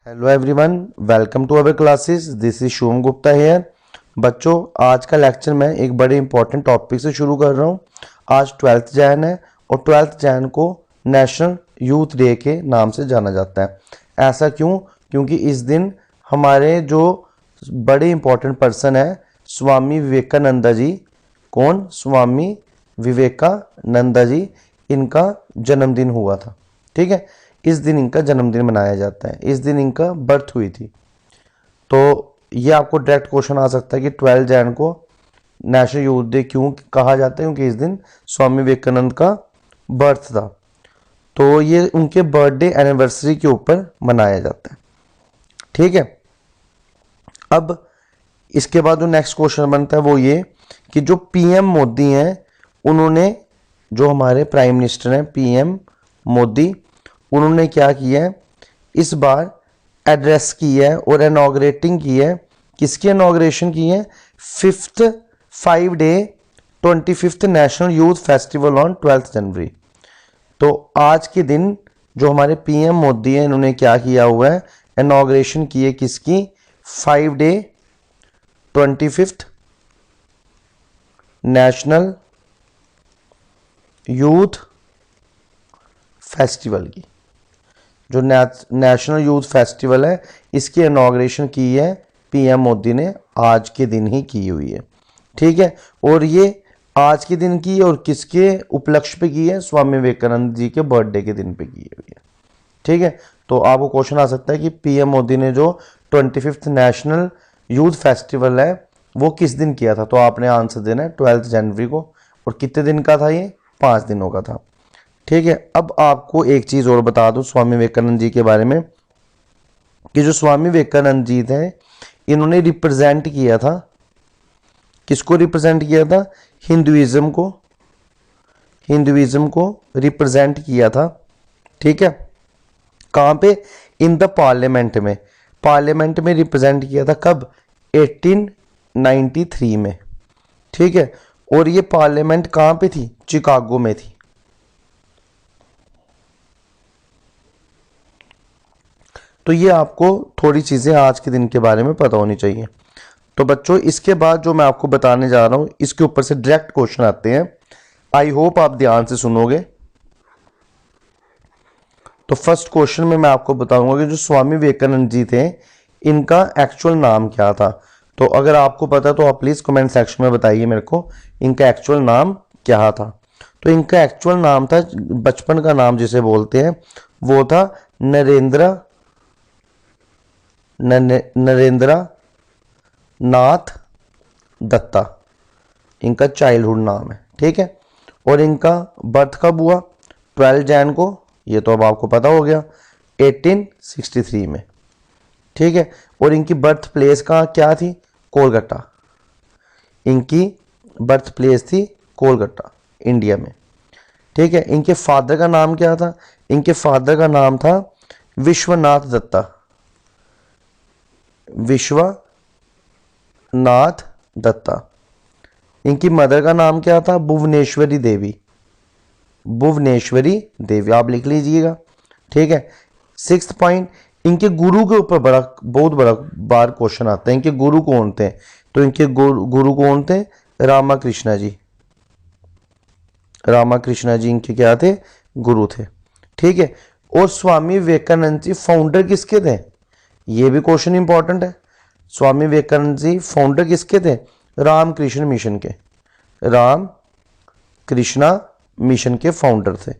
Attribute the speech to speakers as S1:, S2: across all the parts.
S1: Hello everyone, welcome to our classes. This is Shubham Gupta here. बच्चों, आज का लेक्चर मैं एक बड़े इंपॉर्टेंट टॉपिक से शुरू कर रहा हूँ। आज 12th जैन है और 12th जैन को नेशनल यूथ डे के नाम से जाना जाता है। ऐसा क्यों? क्योंकि इस दिन हमारे जो बड़े इंपॉर्टेंट पर्सन है स्वामी विवेकानंद जी। कौन? स्वामी विवेकानंद जी, इनका जन्मदिन हुआ था। ठीक है, इस दिन इनका जन्मदिन मनाया जाता है, इस दिन इनका बर्थ हुई थी। तो ये आपको डायरेक्ट क्वेश्चन आ सकता है कि 12 जैन को नेशनल यूथ डे क्यों कहा जाता है? क्योंकि इस दिन स्वामी विवेकानंद का बर्थ था। तो ये उनके बर्थडे एनिवर्सरी के ऊपर मनाया जाता है। ठीक है, अब इसके बाद जो नेक्स्ट क्वेश्चन बनता है वो ये कि जो पीएम मोदी हैं, उन्होंने, जो हमारे प्राइम मिनिस्टर हैं पीएम मोदी, उन्होंने क्या किया है इस बार? एड्रेस की है और इनॉग्रेटिंग की है। किसकी इनॉग्रेशन की है? 5 day 25th national youth festival on 12th जनवरी। तो आज के दिन जो हमारे पीएम मोदी हैं, इन्होंने क्या किया हुआ है? इनॉग्रेशन की है किसकी? 5 day 25th national youth festival की। जो नेशनल यूथ फेस्टिवल है, इसकी इनॉग्रेशन की है पीएम मोदी ने, आज के दिन ही की हुई है। ठीक है, और ये आज के दिन की और किसके उपलक्ष्य पे की है? स्वामी विवेकानंद जी के बर्थडे के दिन पे की हुई है। ठीक है, तो आपको क्वेश्चन आ सकता है कि पीएम मोदी ने जो 25th नेशनल यूथ फेस्टिवल है वो किस दिन किया था? तो आपने आंसर देना है 12 जनवरी को। और कितने दिन का था ये? 5 दिनों का था। ठीक है, अब आपको एक चीज और बता दूं स्वामी विवेकानंद जी के बारे में, कि जो स्वामी विवेकानंद जी थे, इन्होंने रिप्रेजेंट किया था, किसको रिप्रेजेंट किया था? हिंदुइज्म को, हिंदुइज्म को रिप्रेजेंट किया था। ठीक है, कहां पे? इन द पार्लियामेंट में, पार्लियामेंट में रिप्रेजेंट किया था। कब? 1893 में। ठीक है, और ये पार्लियामेंट कहां पे थी? चिकागो में थी। तो ये आपको थोड़ी चीज़ें आज के दिन के बारे में पता होनी चाहिए। तो बच्चों, इसके बाद जो मैं आपको बताने जा रहा हूँ, इसके ऊपर से डायरेक्ट क्वेश्चन आते हैं। आई होप आप ध्यान से सुनोगे। तो फर्स्ट क्वेश्चन में मैं आपको बताऊंगा कि जो स्वामी विवेकानंद जी थे, इनका एक्चुअल नाम क्या था। तो अगर आपको पता तो आप प्लीज़ कमेंट सेक्शन में बताइए मेरे को, इनका एक्चुअल नाम क्या था। तो इनका एक्चुअल नाम था, बचपन का नाम जिसे बोलते हैं, वो था नरेंद्र नाथ दत्ता। इनका चाइल्डहुड नाम है। ठीक है, और इनका बर्थ कब हुआ? 12 जैन को। ये तो अब आपको पता हो गया, 1863 में। ठीक है, और इनकी बर्थ प्लेस कहाँ क्या थी? कोलकाता। इनकी बर्थ प्लेस थी कोलकाता, इंडिया में। ठीक है, इनके फादर का नाम क्या था? इनके फादर का नाम था विश्वनाथ दत्ता, विश्वनाथ दत्ता। इनकी मदर का नाम क्या था? भुवनेश्वरी देवी, भुवनेश्वरी देवी, आप लिख लीजिएगा। ठीक है, 6th पॉइंट, इनके गुरु के ऊपर बहुत बड़ा बार क्वेश्चन आता है। इनके गुरु कौन थे? तो इनके गुरु कौन थे? रामाकृष्णा जी। रामाकृष्णा जी इनके क्या थे? गुरु थे। ठीक है, और स्वामी विवेकानंद जी फाउंडर किसके थे? ये भी क्वेश्चन इंपॉर्टेंट है। स्वामी विवेकानंद जी फाउंडर किसके थे? रामकृष्ण मिशन के, राम कृष्णा मिशन के फाउंडर थे,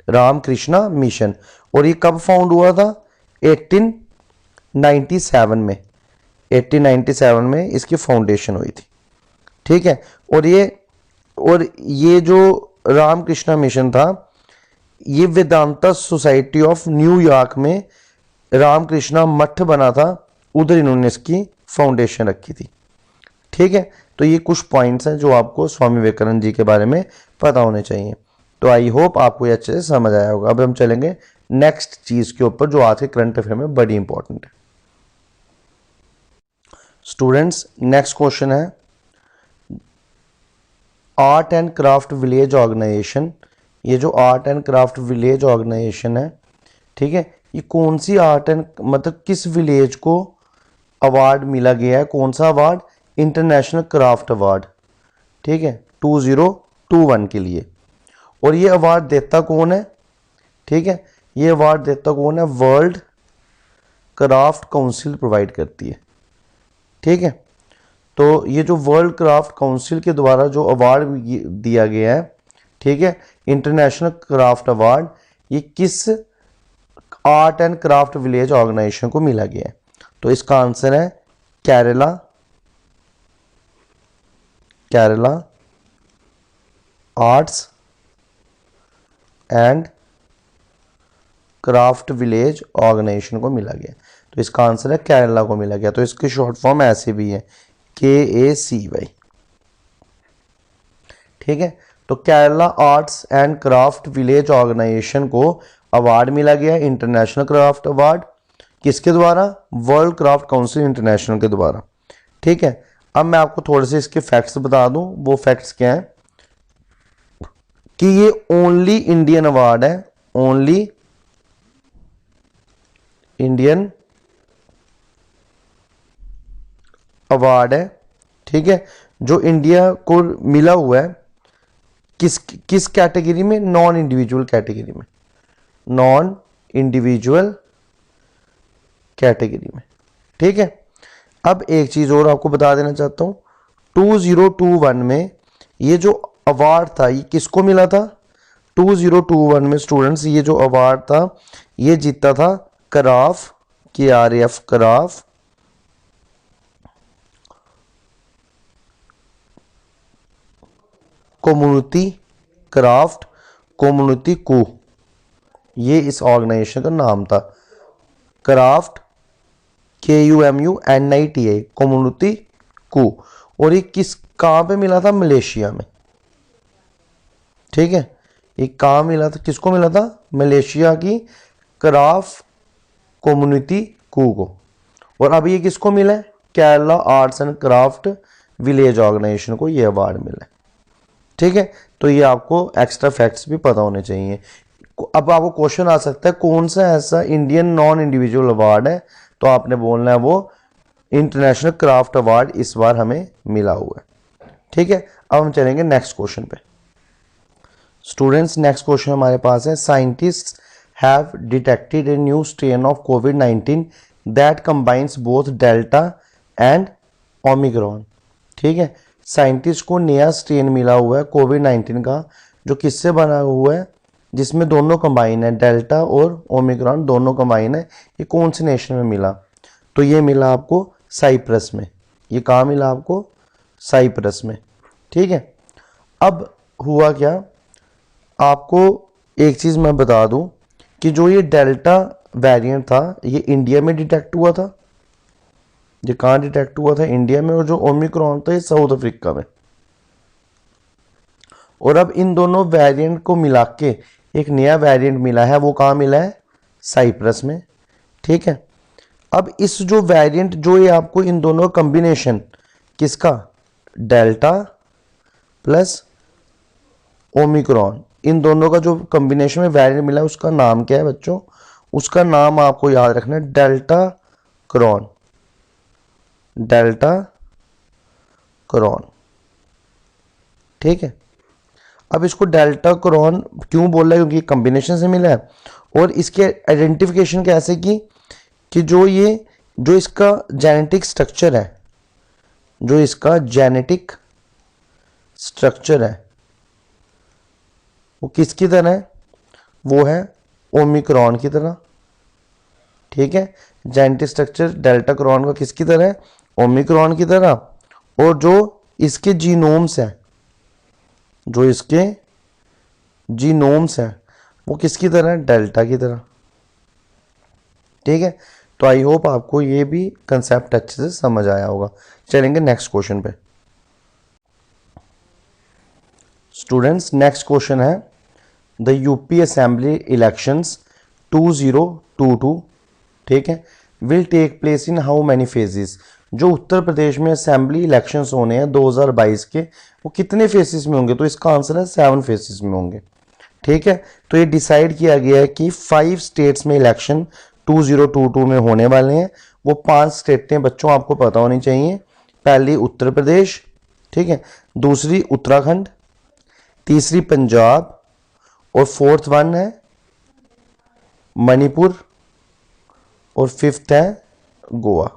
S1: रामकृष्णा मिशन। और ये कब फाउंड हुआ था? 1897 में, 1897 में इसकी फाउंडेशन हुई थी। ठीक है, और ये जो रामकृष्णा मिशन था, ये वेदांता सोसाइटी ऑफ न्यूयॉर्क में रामकृष्णा मठ बना था, उधर इन्होंने इसकी फाउंडेशन रखी थी। ठीक है, तो ये कुछ पॉइंट्स हैं जो आपको स्वामी विवेकानंद जी के बारे में पता होने चाहिए। तो आई होप आपको ये अच्छे से समझ आया होगा। अब हम चलेंगे नेक्स्ट चीज के ऊपर जो आज के करंट अफेयर में बड़ी इंपॉर्टेंट है। स्टूडेंट्स, नेक्स्ट क्वेश्चन है, art and craft village organisation. ये जो art and craft village organisation है, ठीक है, ये कौन सी आर्ट एंड मतलब किस विलेज को अवार्ड मिला गया है, कौन सा अवार्ड, इंटरनेशनल क्राफ्ट अवार्ड, ठीक है, 2021 के लिए। और ये अवार्ड देता कौन है, ठीक है, ये अवार्ड देता कौन है, वर्ल्ड क्राफ्ट काउंसिल प्रोवाइड करती है, ठीक है। तो ये जो वर्ल्ड क्राफ्ट काउंसिल के द्वारा जो अवार्ड दिया गया है, ठीक है, इंटरनेशनल क्राफ्ट अवार्ड, ये किस art and craft village organisation को मिला गया है? तो इसका आंसर है Kerala arts and craft village organisation को मिला गया। तो इसका आंसर है केरला को मिला गया। तो इसकी शॉर्ट फॉर्म ऐसे भी है KACY, ठीक है। तो Kerala arts and craft village organisation को अवार्ड मिला गया इंटरनेशनल क्राफ्ट अवार्ड, किसके द्वारा, वर्ल्ड क्राफ्ट काउंसिल इंटरनेशनल के द्वारा, ठीक है। अब मैं आपको थोड़े से इसके फैक्ट्स बता दूं। वो फैक्ट्स क्या हैं कि ये ओनली इंडियन अवार्ड है, ओनली इंडियन अवार्ड है, ठीक है, जो इंडिया को मिला हुआ है। किस कैटेगरी में, नॉन इंडिविजुअल कैटेगरी में, नॉन इंडिविजुअल कैटेगरी में, ठीक है। अब एक चीज और आपको बता देना चाहता हूं, 2021 में ये जो अवार्ड था ये किसको मिला था, 2021 में स्टूडेंट्स ये जो अवार्ड था ये जीता था crop KRAF crop community craft community को, ये इस ऑर्गेनाइजेशन का नाम था, क्राफ्ट KUMUNITA कम्युनिटी को। और ये कहाँ पे मिला था, मलेशिया में, ठीक है। ये कहाँ मिला था, किसको मिला था, मलेशिया की क्राफ्ट कम्युनिटी को। और अब ये किसको मिला है, Kerala arts and craft village organisation को ये अवार्ड मिला है, ठीक है। तो ये आपको एक्स्ट्रा फैक्ट्स भी पता होने चाहिए। अब आपको क्वेश्चन आ सकता है कौन सा ऐसा इंडियन नॉन इंडिविजुअल अवार्ड है, तो आपने बोलना है वो इंटरनेशनल क्राफ्ट अवार्ड इस बार हमें मिला हुआ है, ठीक है। अब हम चलेंगे नेक्स्ट क्वेश्चन पे। स्टूडेंट्स नेक्स्ट क्वेश्चन हमारे पास है, scientist have detected a new strain of COVID-19 that combines both delta and Omicron, ठीक है। साइंटिस्ट को नया स्ट्रेन मिला हुआ है COVID-19 का, जो किससे बना हुआ है, जिसमें दोनों कंबाइन है, डेल्टा और ओमिक्रॉन दोनों कंबाइन है। ये कौन से नेशन में मिला, तो ये मिला आपको साइप्रस में। ये कहाँ मिला आपको, साइप्रस में, ठीक है। अब हुआ क्या, आपको एक चीज़ मैं बता दूं कि जो ये डेल्टा वेरिएंट था ये इंडिया में डिटेक्ट हुआ था। ये कहाँ डिटेक्ट हुआ था, इंडिया में। और जो ओमिक्रॉन था ये साउथ अफ्रीका में। और अब इन दोनों वेरिएंट को मिला के एक नया वेरिएंट मिला है, वो कहाँ मिला है, साइप्रस में, ठीक है। अब इस जो वेरिएंट जो ये आपको इन दोनों कॉम्बिनेशन किसका, डेल्टा प्लस ओमिक्रॉन, इन दोनों का जो कॉम्बिनेशन में वेरिएंट मिला है उसका नाम क्या है बच्चों, उसका नाम आपको याद रखना है डेल्टा क्रॉन, डेल्टा क्रॉन, ठीक है। अब इसको डेल्टा क्रॉन क्यों बोल रहा है, क्योंकि कॉम्बिनेशन से मिला है। और इसके आइडेंटिफिकेशन कैसे की कि जो इसका जेनेटिक स्ट्रक्चर है, जो इसका जेनेटिक स्ट्रक्चर है वो किसकी तरह है, वो है ओमिक्रॉन की तरह, ठीक है। जेनेटिक स्ट्रक्चर डेल्टा क्रॉन का किसकी तरह है, ओमिक्रॉन की तरह। और जो इसके जीनोम्स हैं, जो इसके जीनोम्स हैं वो किसकी तरह है, डेल्टा की तरह, ठीक है। तो आई होप आपको ये भी कंसेप्ट अच्छे से समझ आया होगा। चलेंगे नेक्स्ट क्वेश्चन पे। स्टूडेंट्स नेक्स्ट क्वेश्चन है, द यूपी असेंबली इलेक्शंस 2022, ठीक है, will take place in how many phases. जो उत्तर प्रदेश में असेंबली इलेक्शंस होने हैं 2022 के, वो कितने फेसेस में होंगे, तो इसका आंसर है 7 फेसेस में होंगे, ठीक है, तो ये डिसाइड किया गया है कि 5 स्टेट्स में इलेक्शन 2022 में होने वाले हैं। वो 5 स्टेटें बच्चों आपको पता होनी चाहिए। पहली उत्तर प्रदेश, ठीक है, दूसरी उत्तराखंड, तीसरी पंजाब, और फोर्थ वन है मणिपुर, और फिफ्थ है गोवा।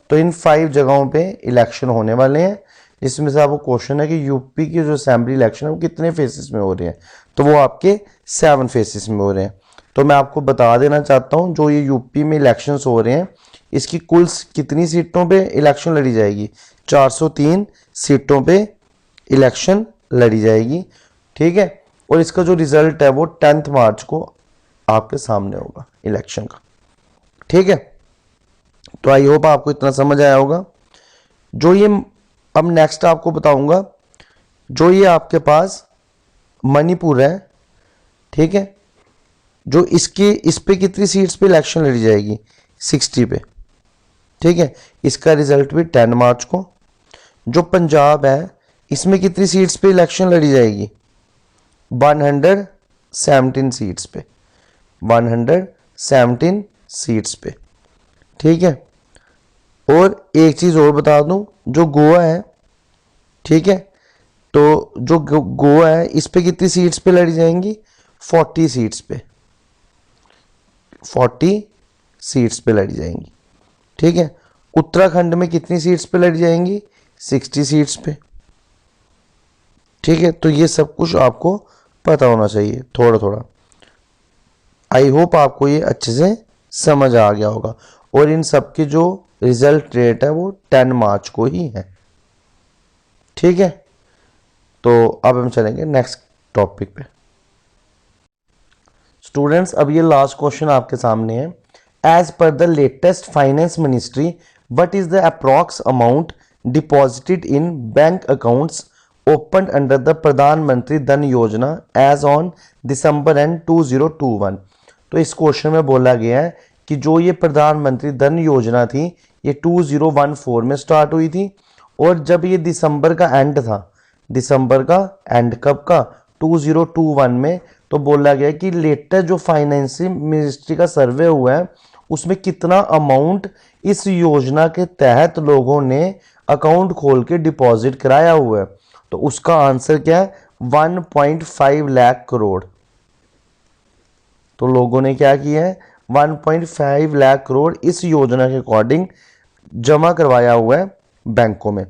S1: तो इन 5 जगहों पे इलेक्शन होने वाले हैं, जिसमें से आपको क्वेश्चन है कि यूपी की जो असेंबली इलेक्शन है वो कितने फेसेस में हो रहे हैं, तो वो आपके 7 फेसेस में हो रहे हैं। तो मैं आपको बता देना चाहता हूँ, जो ये यूपी में इलेक्शंस हो रहे हैं इसकी कुल कितनी सीटों पे इलेक्शन लड़ी जाएगी, 403 सीटों पे इलेक्शन लड़ी जाएगी, ठीक है। और इसका जो रिजल्ट है वो 10 मार्च को आपके सामने होगा इलेक्शन का, ठीक है। तो आई होप आपको इतना समझ आया होगा। जो ये अब नेक्स्ट आपको बताऊंगा, जो ये आपके पास मणिपुर है, ठीक है, जो इस पे कितनी सीट्स पे इलेक्शन लड़ी जाएगी, 60 पे, ठीक है। इसका रिजल्ट भी 10 मार्च को। जो पंजाब है इसमें कितनी सीट्स पे इलेक्शन लड़ी जाएगी, 117 सीट्स पे, 117 सीट्स पे, ठीक है। और एक चीज़ और बता दूं, जो गोवा है, ठीक है, तो जो गोवा है इस पे कितनी सीट्स पे लड़ी जाएंगी, 40 सीट्स पे, 40 सीट्स पे लड़ी जाएंगी, ठीक है। उत्तराखंड में कितनी सीट्स पे लड़ी जाएंगी, 60 सीट्स पे, ठीक है। तो ये सब कुछ आपको पता होना चाहिए थोड़ा थोड़ा। आई होप आपको ये अच्छे से समझ आ गया होगा। और इन सब की जो रिजल्ट डेट है वो 10 मार्च को ही है, ठीक है। तो अब हम चलेंगे नेक्स्ट टॉपिक पे। स्टूडेंट्स, अब ये लास्ट क्वेश्चन आपके सामने है। As per the latest finance ministry, what is the approx amount deposited in bank accounts open under the Pradhanmantri Dhan योजना एज ऑन दिसंबर एंड 2021। तो इस क्वेश्चन में बोला गया है कि जो ये प्रधानमंत्री धन योजना थी ये 2014 में स्टार्ट हुई थी, और जब ये दिसंबर का एंड था, दिसंबर का एंड कब का, 2021 में, तो बोला गया कि लेटेस्ट जो फाइनेंसिंग मिनिस्ट्री का सर्वे हुआ है उसमें कितना अमाउंट इस योजना के तहत लोगों ने अकाउंट खोल के डिपॉजिट कराया हुआ है। तो उसका आंसर क्या है, 1.5 लाख करोड़। तो लोगों ने क्या किया है, 1.5 लाख करोड़ इस योजना के अकॉर्डिंग जमा करवाया हुआ है बैंकों में,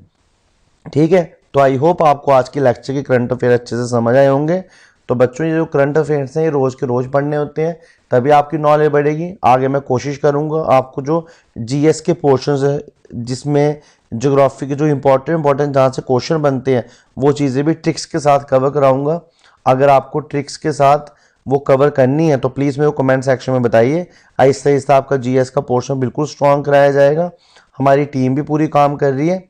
S1: ठीक है। तो आई होप आपको आज के लेक्चर के करंट अफेयर अच्छे से समझ आए होंगे। तो बच्चों, ये जो करंट अफेयर्स हैं ये रोज़ के रोज़ पढ़ने होते हैं, तभी आपकी नॉलेज बढ़ेगी। आगे मैं कोशिश करूंगा आपको जो जीएस के पोर्शंस है, जिसमें ज्योग्राफी के जो इंपॉर्टेंट जहाँ से क्वेश्चन बनते हैं, वो चीज़ें भी ट्रिक्स के साथ कवर कराऊंगा। अगर आपको ट्रिक्स के साथ वो कवर करनी है तो प्लीज़ मेरे को कमेंट सेक्शन में बताइए। आहिस्ता आहिस्ता आपका जीएस का पोर्शन बिल्कुल स्ट्रॉन्ग कराया जाएगा। हमारी टीम भी पूरी काम कर रही है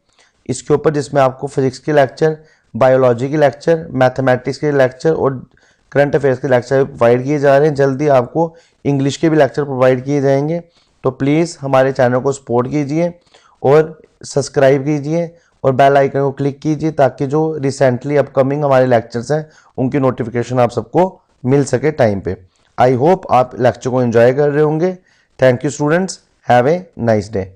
S1: इसके ऊपर, जिसमें आपको फिजिक्स के लेक्चर, बायोलॉजी के लेक्चर, मैथमेटिक्स के लेक्चर और करंट अफेयर्स के लेक्चर प्रोवाइड किए जा रहे हैं। जल्दी आपको इंग्लिश के भी लेक्चर प्रोवाइड किए जाएंगे। तो प्लीज़ हमारे चैनल को सपोर्ट कीजिए और सब्सक्राइब कीजिए और बेल आइकन को क्लिक कीजिए, ताकि जो रिसेंटली अपकमिंग हमारे लेक्चर्स हैं उनकी नोटिफिकेशन आप सबको मिल सके टाइम पे। आई होप आप लेक्चर को एंजॉय कर रहे होंगे। Thank you students, have a nice day.